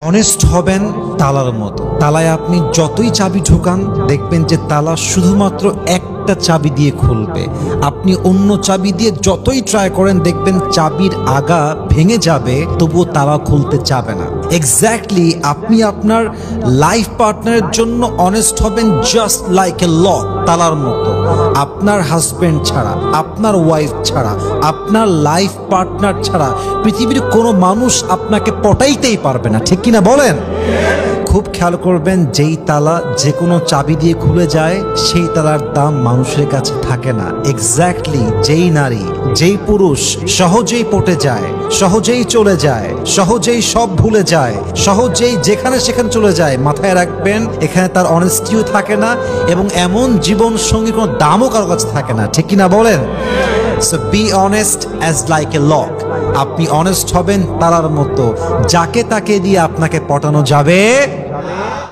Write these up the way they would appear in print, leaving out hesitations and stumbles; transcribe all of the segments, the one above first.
Honest হবেন তালার মতো। তালায় আপনি যতই চাবি ঢোকান দেখবেন যে তালা শুধুমাত্র একটা চাবি দিয়ে খুলবে। আপনি অন্য চাবি দিয়ে যতই ট্রাই করেন দেখবেন চাবির আগা ভেঙে যাবে, তবুও তালা খুলতে চাবে না। এক্স্যাক্টলি আপনি আপনার লাইফ পার্টনারের জন্য অনেস্ট হবেন জাস্ট লাইক এ লক, তালার মতো। আপনার হাজবেন্ড ছাড়া, আপনার ওয়াইফ ছাড়া, আপনার লাইফ পার্টনার ছাড়া পৃথিবীর কোনো মানুষ আপনাকে পটাইতেই পারবে না, ঠিক কিনা বলেন? খুব খেয়াল করবেন, যেই তালা যে কোনো চাবি দিয়ে খুলে যায় সেই তালার দাম মানুষের কাছে থাকে না। এক্স্যাক্টলি যেই নারী, যেই পুরুষ সহজেই পটে যায়, সহজেই চলে যায়, সহজেই সব ভুলে যায়, সহজেই যেখানে সেখানে চলে যায়, মাথায় রাখবেন এখানে তার অনেস্টিও থাকে না এবং এমন জীবন সঙ্গী কোনো দামও কারো কাছে থাকে না, ঠিক কিনা বলেন? So be honest as like a lock. আপনি অনেস্ট হবেন তালার মতো, যাকে তাকে দিয়ে আপনাকে পটানো যাবে।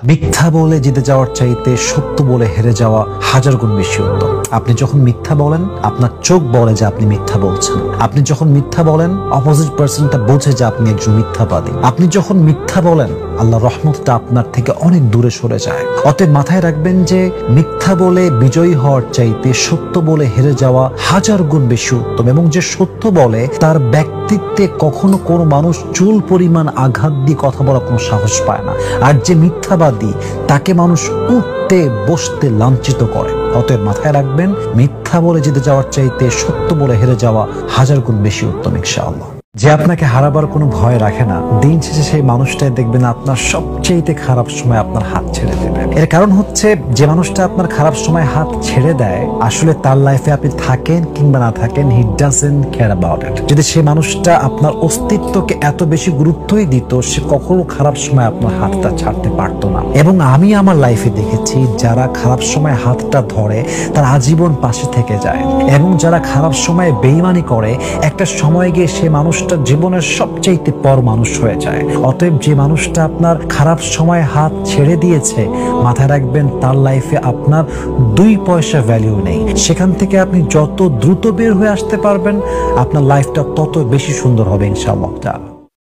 মিথ্যা বলে জিতে যাওয়ার চাইতে সত্য বলে হেরে যাওয়া হাজার গুণ বেশি উত্তম। আপনি যখন মিথ্যা বলেন আপনার চোখ বলে যে আপনি মিথ্যা বলছেন। আপনি যখন মিথ্যা বলেন অপোজিট পার্সনটা বোঝে যে আপনি একজন মিথ্যাবাদী। আপনি যখন মিথ্যা বলেন আল্লাহর রহমতটা আপনার থেকে অনেক দূরে সরে যায়। অতএব মাথায় রাখবেন যে মিথ্যা বলে বিজয়ী হওয়ার চাইতে সত্য বলে হেরে যাওয়া হাজার গুণ বেশি উত্তম। এবং যে সত্য বলে তার ব্যক্তিত্বে কখনো কোনো মানুষ চুল পরিমাণ আঘাত দিয়ে কথা বলার কোনো সাহস পায় না। আর যে মিথ্যাবাদী তাকে মানুষ উঠতে বসতে লাঞ্ছিত করে। অতএব মাথায় রাখবেন মিথ্যা বলে জিতে যাওয়ার চাইতে সত্য বলে হেরে যাওয়া হাজার গুণ বেশি উত্তম ইনশাআল্লাহ। যে আপনাকে হারাবার কোনো ভয় রাখে না, দিন শেষে সেই মানুষটাই দেখবেন আপনার সবচেয়ে খারাপ সময় আপনার হাত ছেড়ে দেবে। এর কারণ হচ্ছে যে মানুষটা আপনার খারাপ সময় হাত ছেড়ে দেয় আসলে তার লাইফে আপনি থাকেন কিংবা না থাকেন, he doesn't care about it. যদি সেই মানুষটা আপনার অস্তিত্বকে এত বেশি গুরুত্বই দিত, সে কখনো খারাপ সময় আপনার হাতটা ছাড়তে পারতো না। এবং আমি আমার লাইফে দেখেছি যারা খারাপ সময় হাতটা ধরে তারা আজীবন পাশে থেকে যায়, এবং যারা খারাপ সময়ে বেঈমানি করে একটা সময় গিয়ে সে মানুষ জীবনের সবচেয়ে পর মানুষ হয়ে যায়। অতএব যে মানুষটা আপনার খারাপ সময় হাত ছেড়ে দিয়েছে মাথায় রাখবেন তার লাইফে আপনার 2 পয়সা ভ্যালু নেই। সেখান থেকে আপনি যত দ্রুত বের হয়ে আসতে পারবেন আপনার লাইফটা তত বেশি সুন্দর হবে ইনশাআল্লাহ।